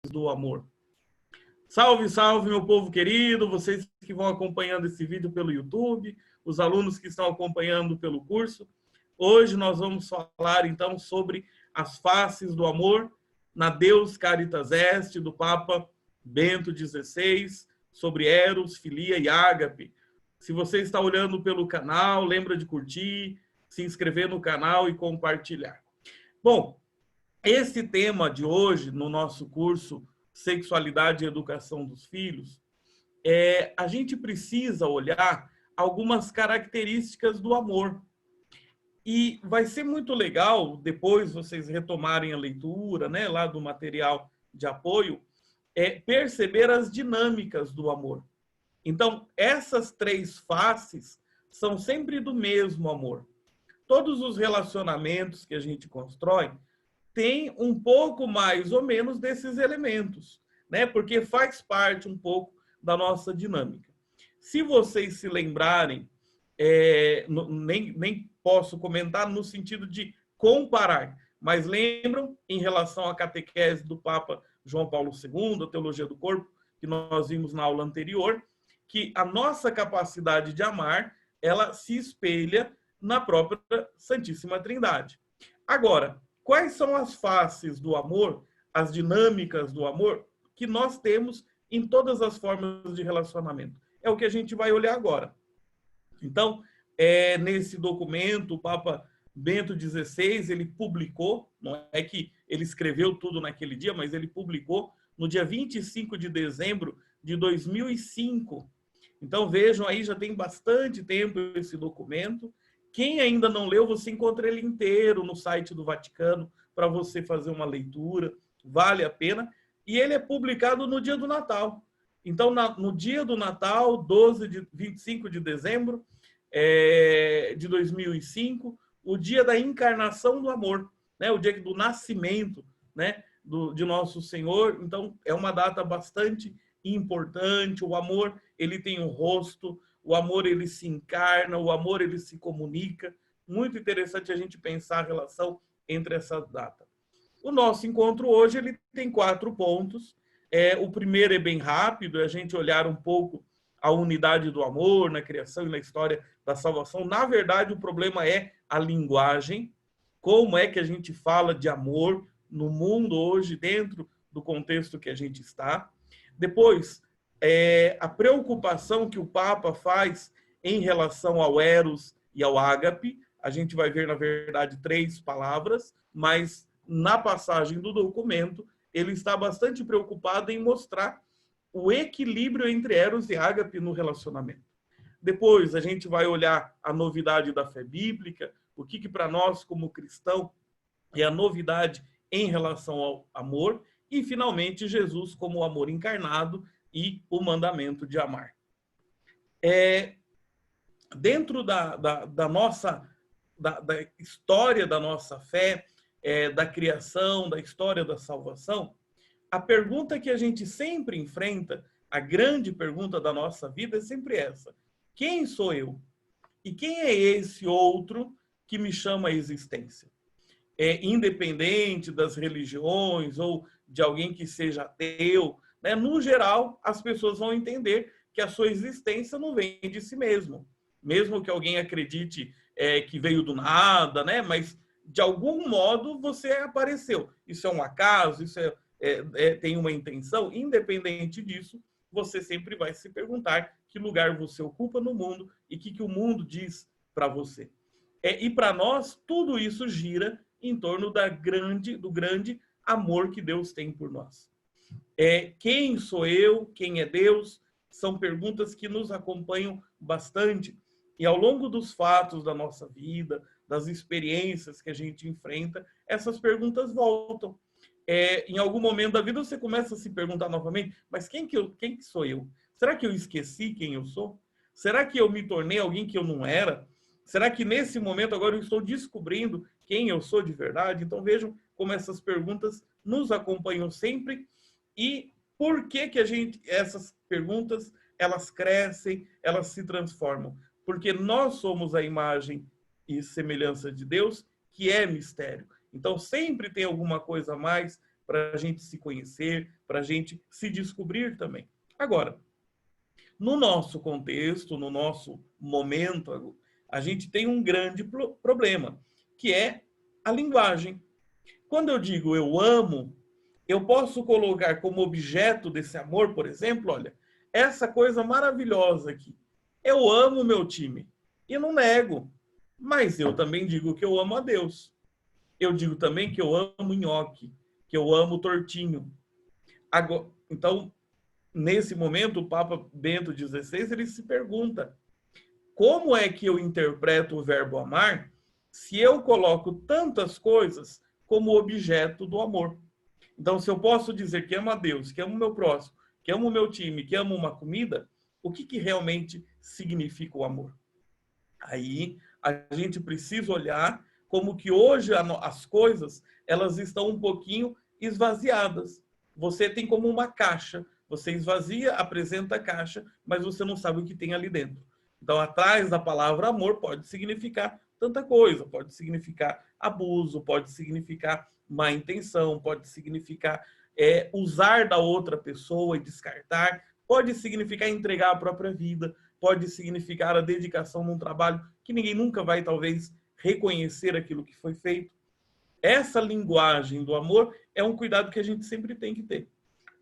do amor. Salve, salve, meu povo querido, vocês que vão acompanhando esse vídeo pelo YouTube, os alunos que estão acompanhando pelo curso. Hoje nós vamos falar, então, sobre as faces do amor na Deus Caritas Est, do Papa Bento XVI, sobre Eros, Filia e Ágape. Se você está olhando pelo canal, lembra de curtir, se inscrever no canal e compartilhar. Bom, esse tema de hoje, no nosso curso Sexualidade e Educação dos Filhos, a gente precisa olhar algumas características do amor. E vai ser muito legal, depois vocês retomarem a leitura, né, lá do material de apoio, perceber as dinâmicas do amor. Então, essas três faces são sempre do mesmo amor. Todos os relacionamentos que a gente constrói têm um pouco mais ou menos desses elementos, né? Porque faz parte um pouco da nossa dinâmica. Se vocês se lembrarem, nem posso comentar no sentido de comparar, mas lembram, em relação à catequese do Papa João Paulo II, a Teologia do Corpo, que nós vimos na aula anterior, que a nossa capacidade de amar, ela se espelha na própria Santíssima Trindade. Agora, quais são as faces do amor, as dinâmicas do amor que nós temos em todas as formas de relacionamento? É o que a gente vai olhar agora. Então, nesse documento, o Papa Bento XVI, ele publicou, não é que ele escreveu tudo naquele dia, mas ele publicou no dia 25 de dezembro de 2005. Então, vejam aí, já tem bastante tempo esse documento. Quem ainda não leu, você encontra ele inteiro no site do Vaticano para você fazer uma leitura, vale a pena. E ele é publicado no dia do Natal. Então, no dia do Natal, 25 de dezembro de 2005, o dia da encarnação do amor, né? O dia do nascimento, né? de Nosso Senhor. Então, é uma data bastante importante. O amor, ele tem um rosto, o amor, ele se encarna, o amor, ele se comunica. Muito interessante a gente pensar a relação entre essa data. O nosso encontro hoje, ele tem 4 pontos. O primeiro é bem rápido, é a gente olhar um pouco a unidade do amor na criação e na história da salvação. Na verdade, o problema é a linguagem. Como é que a gente fala de amor no mundo hoje, dentro do contexto que a gente está. Depois, a preocupação que o Papa faz em relação ao Eros e ao Ágape. A gente vai ver, na verdade, 3 palavras, mas na passagem do documento, ele está bastante preocupado em mostrar o equilíbrio entre Eros e Ágape no relacionamento. Depois, a gente vai olhar a novidade da fé bíblica, o que para nós, como cristão, é a novidade em relação ao amor, e, finalmente, Jesus como o amor encarnado e o mandamento de amar. Dentro da nossa da história da nossa fé, da criação, da história da salvação, a pergunta que a gente sempre enfrenta, a grande pergunta da nossa vida é sempre essa: quem sou eu? E quem é esse outro que me chama à existência? Independente das religiões ou de alguém que seja ateu, né? No geral, as pessoas vão entender que a sua existência não vem de si mesmo. Mesmo que alguém acredite que veio do nada, né? Mas, de algum modo, você apareceu. Isso é um acaso, isso tem uma intenção. Independente disso, você sempre vai se perguntar que lugar você ocupa no mundo e o que o mundo diz para você. E para nós, tudo isso gira em torno do grande amor que Deus tem por nós. Quem sou eu? Quem é Deus? São perguntas que nos acompanham bastante. E ao longo dos fatos da nossa vida, das experiências que a gente enfrenta, essas perguntas voltam. Em algum momento da vida você começa a se perguntar novamente: mas quem que sou eu? Será que eu esqueci quem eu sou? Será que eu me tornei alguém que eu não era? Será que nesse momento agora eu estou descobrindo quem eu sou de verdade? Então vejam como essas perguntas nos acompanham sempre. E por que essas perguntas, elas crescem, elas se transformam? Porque nós somos a imagem e semelhança de Deus, que é mistério. Então sempre tem alguma coisa a mais, para a gente se conhecer, para a gente se descobrir também. Agora, no nosso contexto, no nosso momento, a gente tem um grande problema, que é a linguagem. Quando eu digo eu amo, eu posso colocar como objeto desse amor, por exemplo, olha, essa coisa maravilhosa aqui. Eu amo meu time e não nego, mas eu também digo que eu amo a Deus. Eu digo também que eu amo nhoque, que eu amo tortinho. Agora, então, nesse momento, o Papa Bento XVI, ele se pergunta: como é que eu interpreto o verbo amar se eu coloco tantas coisas como objeto do amor? Então, se eu posso dizer que amo a Deus, que amo o meu próximo, que amo o meu time, que amo uma comida, o que realmente significa o amor? Aí a gente precisa olhar como que hoje as coisas elas estão um pouquinho esvaziadas. Você tem como uma caixa, você esvazia, apresenta a caixa, mas você não sabe o que tem ali dentro. Então, atrás da palavra amor pode significar tanta coisa, pode significar abuso, pode significar má intenção, pode significar usar da outra pessoa e descartar, pode significar entregar a própria vida, pode significar a dedicação num trabalho que ninguém nunca vai, talvez, reconhecer aquilo que foi feito. Essa linguagem do amor é um cuidado que a gente sempre tem que ter.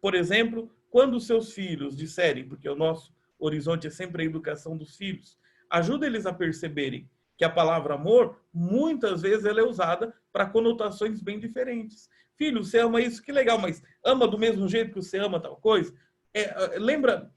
Por exemplo, quando os seus filhos disserem, porque o nosso horizonte é sempre a educação dos filhos, ajuda eles a perceberem que a palavra amor, muitas vezes, ela é usada para conotações bem diferentes. Filho, você ama isso? Que legal, mas ama do mesmo jeito que você ama tal coisa? Lembra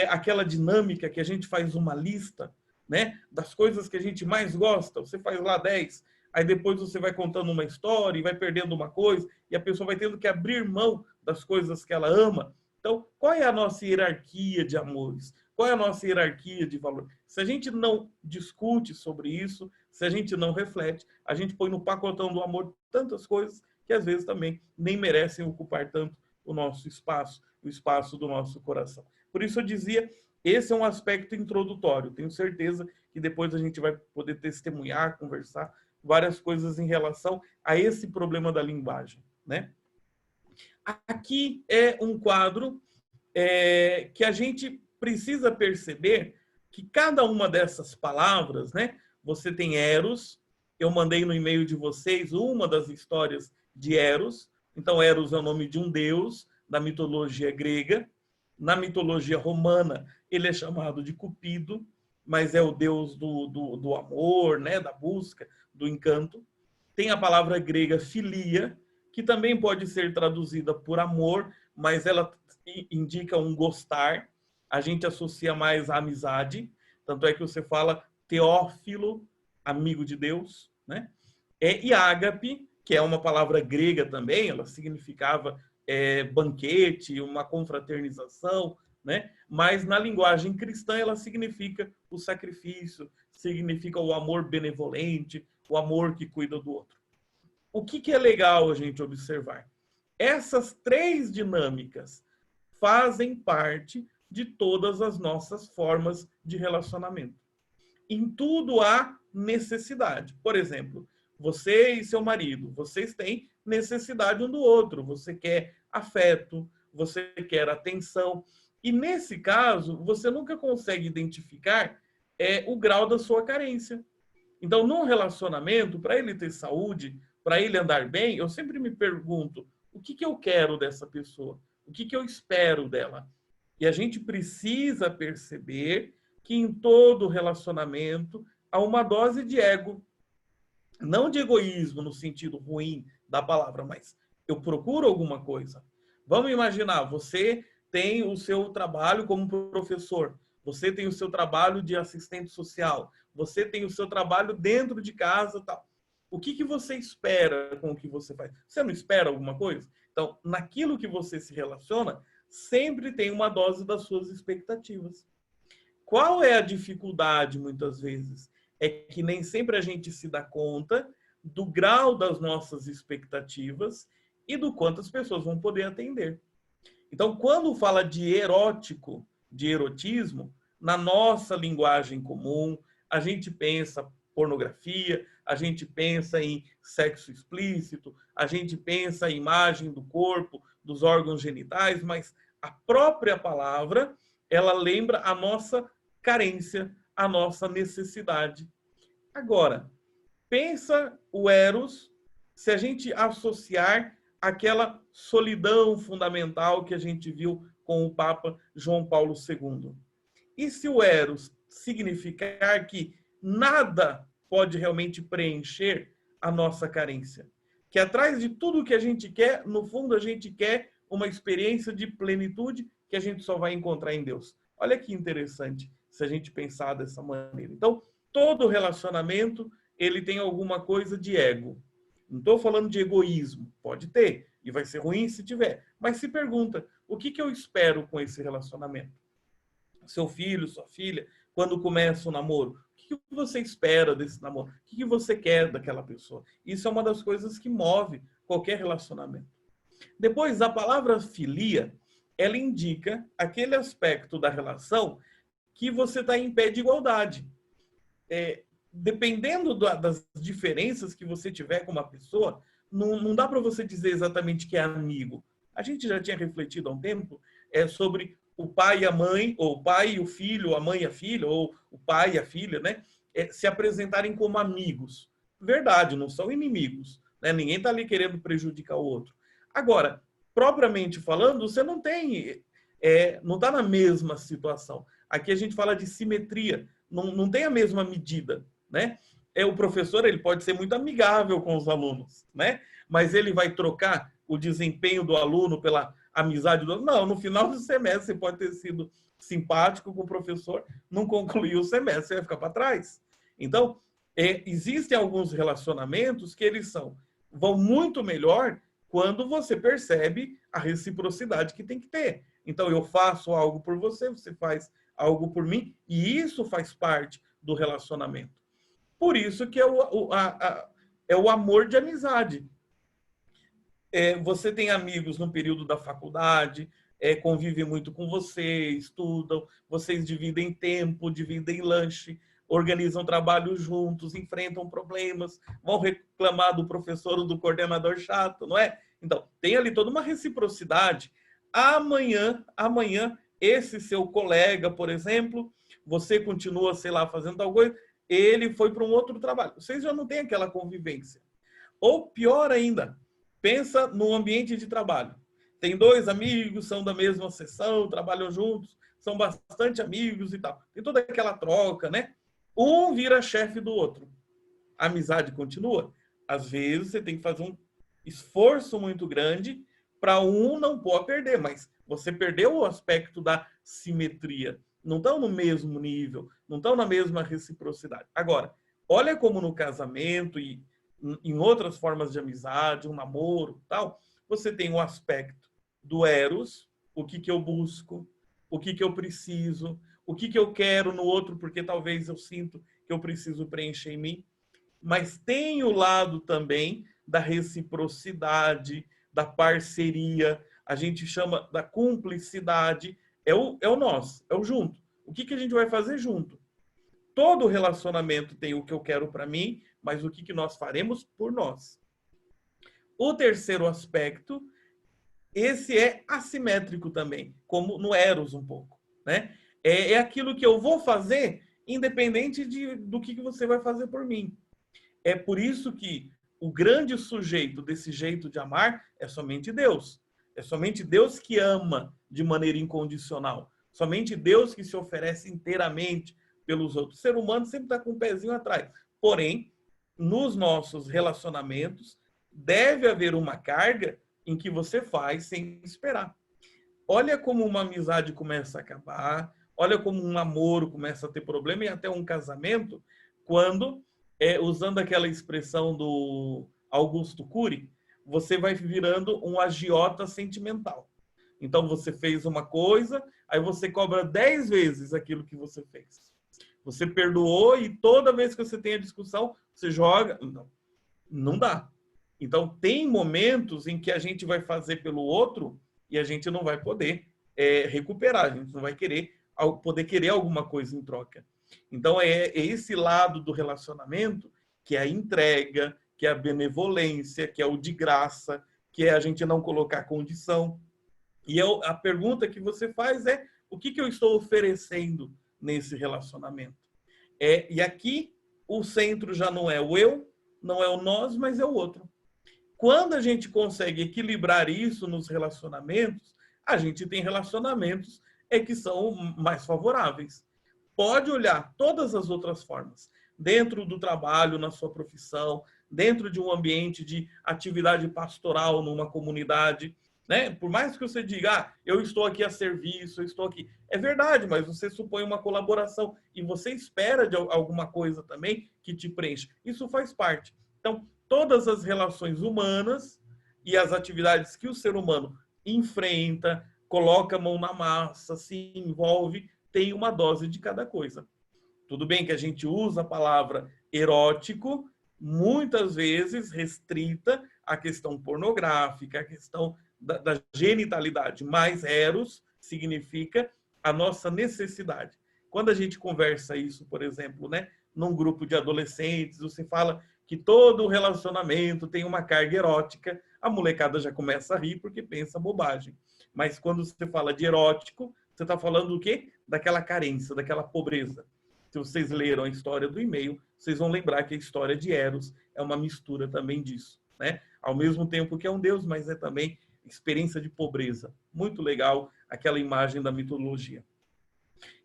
aquela dinâmica que a gente faz uma lista, né, das coisas que a gente mais gosta? Você faz lá 10, aí depois você vai contando uma história e vai perdendo uma coisa, e a pessoa vai tendo que abrir mão das coisas que ela ama. Então, qual é a nossa hierarquia de amores? Qual é a nossa hierarquia de valor? Se a gente não discute sobre isso, se a gente não reflete, a gente põe no pacotão do amor tantas coisas que às vezes também nem merecem ocupar tanto o nosso espaço, o espaço do nosso coração. Por isso eu dizia, esse é um aspecto introdutório. Tenho certeza que depois a gente vai poder testemunhar, conversar várias coisas em relação a esse problema da linguagem, né? Aqui é um quadro que a gente precisa perceber que cada uma dessas palavras, né? Você tem Eros, eu mandei no e-mail de vocês uma das histórias de Eros. Então, Eros é o nome de um deus da mitologia grega. Na mitologia romana, ele é chamado de Cupido, mas é o deus do amor, né? Da busca, do encanto. Tem a palavra grega filia, que também pode ser traduzida por amor, mas ela indica um gostar. A gente associa mais à amizade. Tanto é que você fala Teófilo, amigo de Deus, né? E ágape, que é uma palavra grega também, ela significava banquete, uma confraternização, né? Mas na linguagem cristã ela significa o sacrifício, significa o amor benevolente, o amor que cuida do outro. O que é legal a gente observar? Essas três dinâmicas fazem parte de todas as nossas formas de relacionamento. Em tudo há necessidade. Por exemplo, você e seu marido, vocês têm necessidade um do outro. Você quer afeto, você quer atenção. E nesse caso, você nunca consegue identificar o grau da sua carência. Então, num relacionamento, para ele ter saúde, para ele andar bem, eu sempre me pergunto, o que eu quero dessa pessoa? O que eu espero dela? E a gente precisa perceber que em todo relacionamento há uma dose de ego. Não de egoísmo no sentido ruim da palavra, mas eu procuro alguma coisa. Vamos imaginar, você tem o seu trabalho como professor, você tem o seu trabalho de assistente social, você tem o seu trabalho dentro de casa, tal. O que você espera com o que você faz? Você não espera alguma coisa? Então, naquilo que você se relaciona, sempre tem uma dose das suas expectativas. Qual é a dificuldade, muitas vezes? É que nem sempre a gente se dá conta do grau das nossas expectativas e do quanto as pessoas vão poder atender. Então, quando fala de erótico, de erotismo, na nossa linguagem comum, a gente pensa pornografia, a gente pensa em sexo explícito, a gente pensa em imagem do corpo, dos órgãos genitais, mas a própria palavra, ela lembra a nossa carência, a nossa necessidade. Agora, pensa o eros se a gente associar aquela solidão fundamental que a gente viu com o Papa João Paulo II. E se o eros significar que nada pode realmente preencher a nossa carência? Que atrás de tudo que a gente quer, no fundo a gente quer uma experiência de plenitude que a gente só vai encontrar em Deus. Olha que interessante se a gente pensar dessa maneira. Então, todo relacionamento, ele tem alguma coisa de ego. Não estou falando de egoísmo, pode ter, e vai ser ruim se tiver. Mas se pergunta, o que eu espero com esse relacionamento? Seu filho, sua filha, quando começa o namoro, o que você espera desse namoro? O que você quer daquela pessoa? Isso é uma das coisas que move qualquer relacionamento. Depois, a palavra filia, ela indica aquele aspecto da relação que você está em pé de igualdade. Dependendo das diferenças que você tiver com uma pessoa, não dá para você dizer exatamente que é amigo. A gente já tinha refletido há um tempo sobre o pai e a mãe, ou o pai e o filho, a mãe e a filha, ou o pai e a filha, né? Se apresentarem como amigos. Verdade, não são inimigos. Né? Ninguém está ali querendo prejudicar o outro. Agora, propriamente falando, você não tem, não está na mesma situação. Aqui a gente fala de simetria, não tem a mesma medida, né? O professor, ele pode ser muito amigável com os alunos, né? Mas ele vai trocar o desempenho do aluno pela amizade do aluno? Não, no final do semestre você pode ter sido simpático com o professor, não concluiu o semestre, você vai ficar para trás. Então, existem alguns relacionamentos que vão muito melhor quando você percebe a reciprocidade que tem que ter. Então, eu faço algo por você, você faz algo por mim, e isso faz parte do relacionamento. Por isso que é o amor de amizade. Você tem amigos no período da faculdade, convivem muito com você, estudam, vocês dividem tempo, dividem lanche, organizam trabalho juntos, enfrentam problemas, vão reclamar do professor ou do coordenador chato, não é? Então, tem ali toda uma reciprocidade. Amanhã, esse seu colega, por exemplo, você continua, sei lá, fazendo tal coisa, ele foi para um outro trabalho. Vocês já não têm aquela convivência. Ou pior ainda, pensa no ambiente de trabalho. Tem dois amigos, são da mesma seção, trabalham juntos, são bastante amigos e tal. Tem toda aquela troca, né? Um vira chefe do outro. A amizade continua? Às vezes você tem que fazer um esforço muito grande para um não pode perder, mas você perdeu o aspecto da simetria. Não estão no mesmo nível, não estão na mesma reciprocidade. Agora, olha como no casamento e em outras formas de amizade, um namoro, tal, você tem o aspecto do eros, o que eu busco, o que eu preciso, o que eu quero no outro, porque talvez eu sinto que eu preciso preencher em mim. Mas tem o lado também da reciprocidade, da parceria, a gente chama da cumplicidade, é o nós, é o junto. O que a gente vai fazer junto? Todo relacionamento tem o que eu quero para mim, mas o que nós faremos por nós. O terceiro aspecto, esse é assimétrico também, como no eros um pouco, né? É aquilo que eu vou fazer independente do que você vai fazer por mim. É por isso que o grande sujeito desse jeito de amar é somente Deus. É somente Deus que ama de maneira incondicional. Somente Deus que se oferece inteiramente pelos outros. O ser humano sempre está com um pezinho atrás. Porém, nos nossos relacionamentos, deve haver uma carga em que você faz sem esperar. Olha como uma amizade começa a acabar, olha como um namoro começa a ter problema e até um casamento, quando, usando aquela expressão do Augusto Cury, você vai virando um agiota sentimental. Então, você fez uma coisa, aí você cobra 10 vezes aquilo que você fez. Você perdoou e toda vez que você tem a discussão, você joga. Não dá. Então, tem momentos em que a gente vai fazer pelo outro e a gente não vai poder recuperar, a gente não vai poder querer alguma coisa em troca. Então, é esse lado do relacionamento que é a entrega, que é a benevolência, que é o de graça, que é a gente não colocar condição. E a pergunta que você faz é: o que eu estou oferecendo nesse relacionamento? E aqui o centro já não é o eu, não é o nós, mas é o outro. Quando a gente consegue equilibrar isso nos relacionamentos, a gente tem relacionamentos que são mais favoráveis. Pode olhar todas as outras formas, dentro do trabalho, na sua profissão, dentro de um ambiente de atividade pastoral numa comunidade, né? Por mais que você diga, eu estou aqui a serviço, eu estou aqui. É verdade, mas você supõe uma colaboração e você espera de alguma coisa também que te preencha. Isso faz parte. Então, todas as relações humanas e as atividades que o ser humano enfrenta, coloca a mão na massa, se envolve, tem uma dose de cada coisa. Tudo bem que a gente usa a palavra erótico, muitas vezes restrita à questão pornográfica, à questão da genitalidade, mas eros significa a nossa necessidade. Quando a gente conversa isso, por exemplo, né, num grupo de adolescentes, você fala que todo relacionamento tem uma carga erótica, a molecada já começa a rir porque pensa bobagem. Mas quando você fala de erótico, você está falando do quê? Daquela carência, daquela pobreza. Se vocês leram a história do e-mail, vocês vão lembrar que a história de Eros é uma mistura também disso, né? Ao mesmo tempo que é um deus, mas é também experiência de pobreza. Muito legal aquela imagem da mitologia.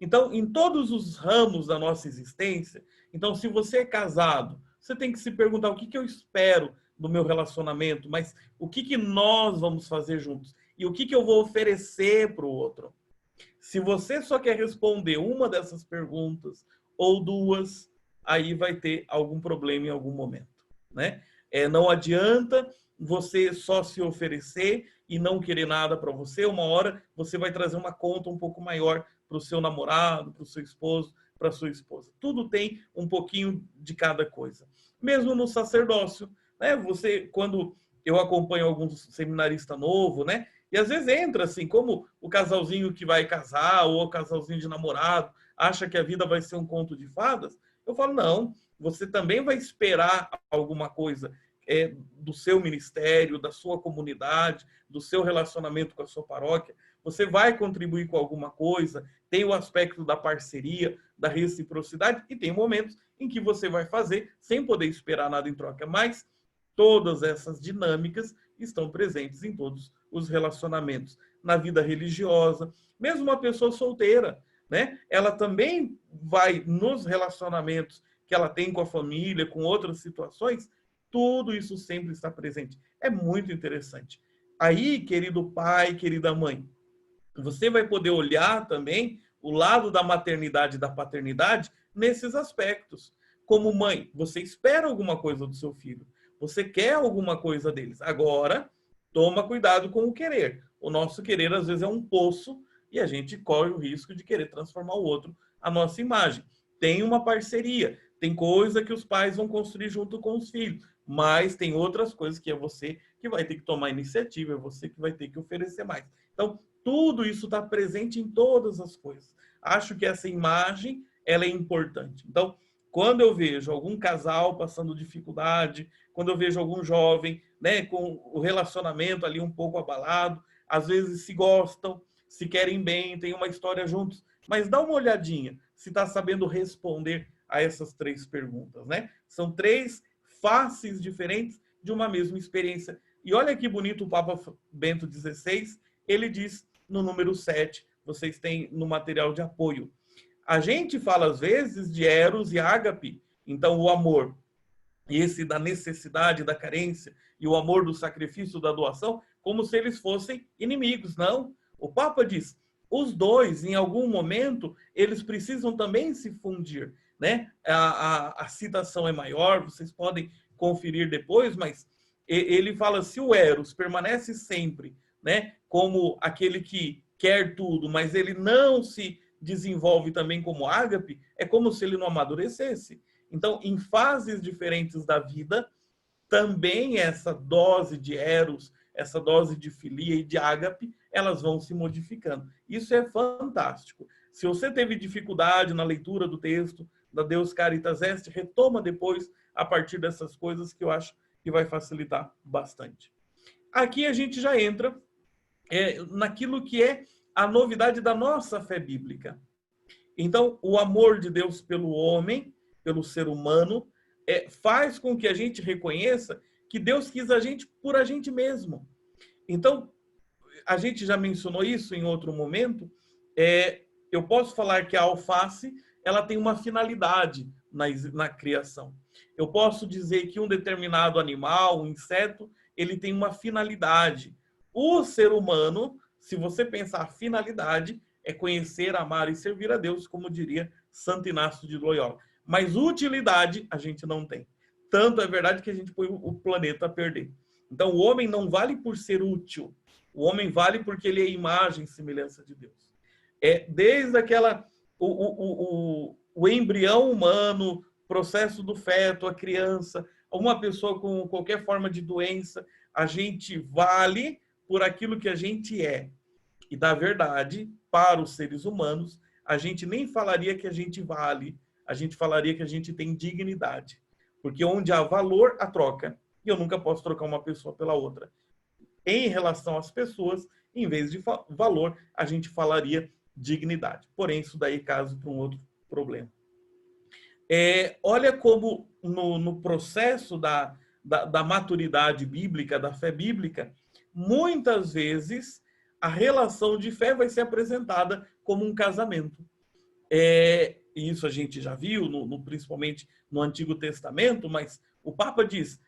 Então, em todos os ramos da nossa existência, então, se você é casado, você tem que se perguntar o que eu espero do meu relacionamento, mas o que nós vamos fazer juntos? E o que eu vou oferecer para o outro? Se você só quer responder uma dessas perguntas ou duas, aí vai ter algum problema em algum momento, né? Não adianta você só se oferecer e não querer nada para você. Uma hora você vai trazer uma conta um pouco maior para o seu namorado, para o seu esposo, para a sua esposa. Tudo tem um pouquinho de cada coisa. Mesmo no sacerdócio, né? Quando eu acompanho algum seminarista novo, né? E às vezes entra assim, como o casalzinho que vai casar ou o casalzinho de namorado acha que a vida vai ser um conto de fadas. Eu falo, não, você também vai esperar alguma coisa do seu ministério, da sua comunidade, do seu relacionamento com a sua paróquia. Você vai contribuir com alguma coisa, tem o aspecto da parceria, da reciprocidade, e tem momentos em que você vai fazer sem poder esperar nada em troca. Mas todas essas dinâmicas estão presentes em todos os relacionamentos. Na vida religiosa, mesmo uma pessoa solteira, né? Ela também vai nos relacionamentos que ela tem com a família, com outras situações, tudo isso sempre está presente. É muito interessante. Aí, querido pai, querida mãe, você vai poder olhar também o lado da maternidade e da paternidade nesses aspectos. Como mãe, você espera alguma coisa do seu filho, você quer alguma coisa deles. Agora, toma cuidado com o querer. O nosso querer, às vezes, é um poço e a gente corre o risco de querer transformar o outro à nossa imagem. Tem uma parceria, tem coisa que os pais vão construir junto com os filhos, mas tem outras coisas que é você que vai ter que tomar iniciativa, é você que vai ter que oferecer mais. Então, tudo isso está presente em todas as coisas. Acho que essa imagem ela é importante. Então, quando eu vejo algum casal passando dificuldade, quando eu vejo algum jovem, né, com o relacionamento ali um pouco abalado, às vezes se gostam, se querem bem, tem uma história juntos, mas dá uma olhadinha se está sabendo responder a essas três perguntas, né? São três faces diferentes de uma mesma experiência. E olha que bonito o Papa Bento XVI, ele diz no número 7, vocês têm no material de apoio. A gente fala, às vezes, de eros e ágape, então o amor, esse da necessidade, da carência, e o amor do sacrifício, da doação, como se eles fossem inimigos. Não. O Papa diz, os dois, em algum momento, eles precisam também se fundir, né? A citação é maior, vocês podem conferir depois, mas ele fala, se o eros permanece sempre, né, como aquele que quer tudo, mas ele não se desenvolve também como ágape, é como se ele não amadurecesse. Então, em fases diferentes da vida, também essa dose de eros, essa dose de filia e de ágape, elas vão se modificando. Isso é fantástico. Se você teve dificuldade na leitura do texto da Deus Caritas Est, retoma depois a partir dessas coisas que eu acho que vai facilitar bastante. Aqui a gente já entra naquilo que é a novidade da nossa fé bíblica. Então, o amor de Deus pelo homem, pelo ser humano, faz com que a gente reconheça que Deus quis a gente por a gente mesmo. Então, a gente já mencionou isso em outro momento. Eu posso falar que a alface ela tem uma finalidade na criação. Eu posso dizer que um determinado animal, um inseto, ele tem uma finalidade. O ser humano, se você pensar a finalidade, é conhecer, amar e servir a Deus, como diria Santo Inácio de Loyola. Mas utilidade a gente não tem. Tanto é verdade que a gente põe o planeta a perder. Então, o homem não vale por ser útil. O homem vale porque ele é imagem e semelhança de Deus. Desde o embrião humano, processo do feto, a criança, uma pessoa com qualquer forma de doença, a gente vale por aquilo que a gente é. E, na verdade, para os seres humanos, a gente nem falaria que a gente vale, a gente falaria que a gente tem dignidade. Porque onde há valor, há troca. E eu nunca posso trocar uma pessoa pela outra. Em relação às pessoas, em vez de valor, a gente falaria dignidade. Porém, isso daí é caso para um outro problema. Olha como no processo da maturidade bíblica, da fé bíblica, muitas vezes a relação de fé vai ser apresentada como um casamento. E isso a gente já viu, principalmente no Antigo Testamento, mas o Papa diz,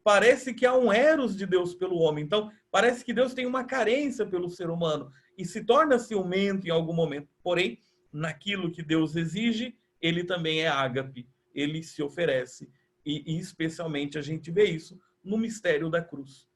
parece que há um eros de Deus pelo homem. Então, parece que Deus tem uma carência pelo ser humano e se torna ciumento em algum momento. Porém, naquilo que Deus exige, ele também é ágape, ele se oferece. E especialmente a gente vê isso no mistério da cruz.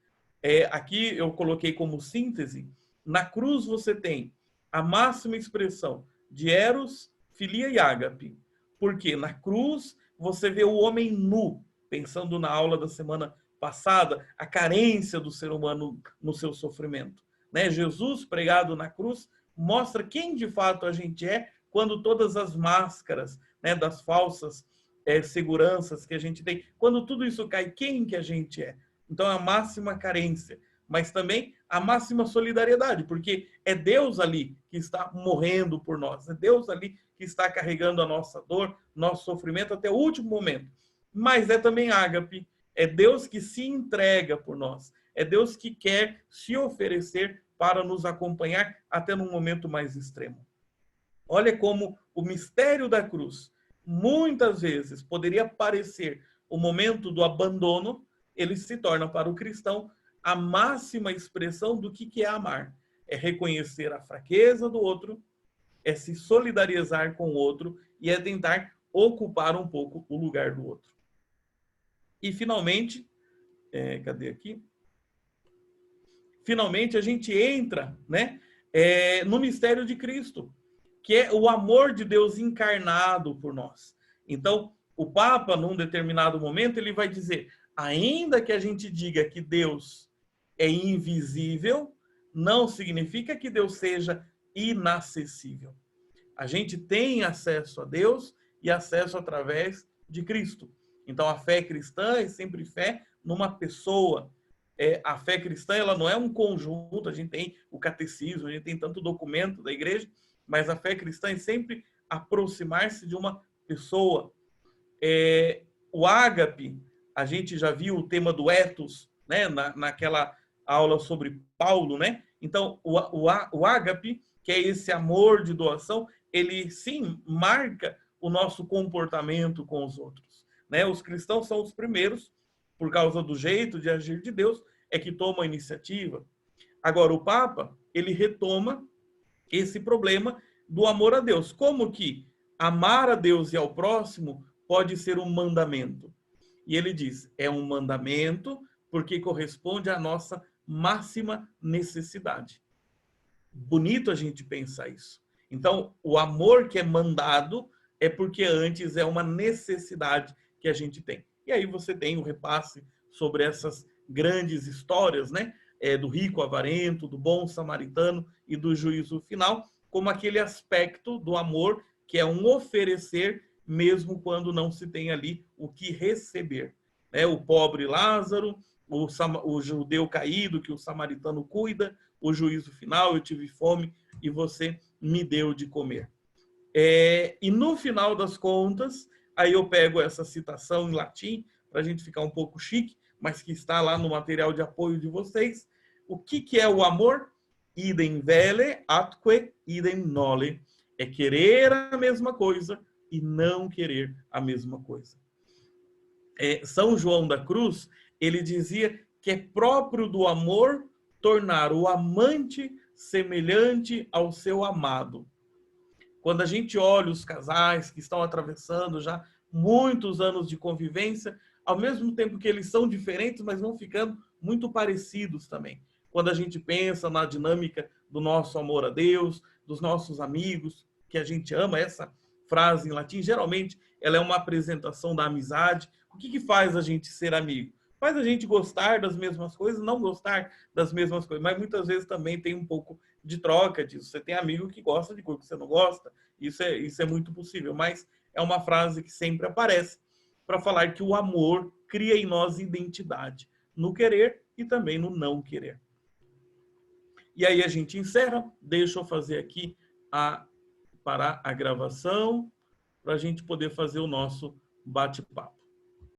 Aqui eu coloquei como síntese, na cruz você tem a máxima expressão de eros, filia e ágape. Porque na cruz você vê o homem nu, pensando na aula da semana passada, a carência do ser humano no seu sofrimento. Jesus pregado na cruz mostra quem de fato a gente é quando todas as máscaras das falsas seguranças que a gente tem, quando tudo isso cai, quem que a gente é? Então, a máxima carência, mas também a máxima solidariedade, porque é Deus ali que está morrendo por nós, é Deus ali que está carregando a nossa dor, nosso sofrimento até o último momento. Mas é também ágape, é Deus que se entrega por nós, é Deus que quer se oferecer para nos acompanhar até num momento mais extremo. Olha como o mistério da cruz, muitas vezes, poderia parecer o momento do abandono, ele se torna para o cristão a máxima expressão do que é amar. É reconhecer a fraqueza do outro, é se solidarizar com o outro e é tentar ocupar um pouco o lugar do outro. E finalmente, cadê aqui? Finalmente a gente entra no mistério de Cristo, que é o amor de Deus encarnado por nós. Então, o Papa, num determinado momento, ele vai dizer, ainda que a gente diga que Deus é invisível, não significa que Deus seja inacessível. A gente tem acesso a Deus e acesso através de Cristo. Então, a fé cristã é sempre fé numa pessoa. A fé cristã ela não é um conjunto, a gente tem o catecismo, a gente tem tanto documento da igreja, mas a fé cristã é sempre aproximar-se de uma pessoa. O ágape, a gente já viu o tema do ethos, naquela aula sobre Paulo, Então, o ágape, que é esse amor de doação, ele sim marca o nosso comportamento com os outros. Os cristãos são os primeiros, por causa do jeito de agir de Deus, é que tomam a iniciativa. Agora, o Papa, ele retoma esse problema do amor a Deus. Como que amar a Deus e ao próximo pode ser um mandamento? E ele diz, é um mandamento porque corresponde à nossa máxima necessidade. Bonito a gente pensar isso. Então, o amor que é mandado é porque antes é uma necessidade que a gente tem. E aí você tem o repasse sobre essas grandes histórias, do rico avarento, do bom samaritano e do juízo final, como aquele aspecto do amor que é um oferecer mesmo quando não se tem ali o que receber. O pobre Lázaro, o judeu caído que o samaritano cuida, o juízo final, eu tive fome e você me deu de comer. E no final das contas, aí eu pego essa citação em latim, para a gente ficar um pouco chique, mas que está lá no material de apoio de vocês. O que é o amor? Idem vele atque idem nole. É querer a mesma coisa e não querer a mesma coisa. São João da Cruz, ele dizia que é próprio do amor tornar o amante semelhante ao seu amado. Quando a gente olha os casais que estão atravessando já muitos anos de convivência, ao mesmo tempo que eles são diferentes, mas vão ficando muito parecidos também. Quando a gente pensa na dinâmica do nosso amor a Deus, dos nossos amigos, que a gente ama, essa frase em latim, geralmente ela é uma apresentação da amizade. O que faz a gente ser amigo? Faz a gente gostar das mesmas coisas, não gostar das mesmas coisas, mas muitas vezes também tem um pouco de troca disso. Você tem amigo que gosta de coisa que você não gosta, isso é muito possível, mas é uma frase que sempre aparece para falar que o amor cria em nós identidade, no querer e também no não querer. E aí a gente encerra, deixa eu fazer aqui parar a gravação para a gente poder fazer o nosso bate-papo.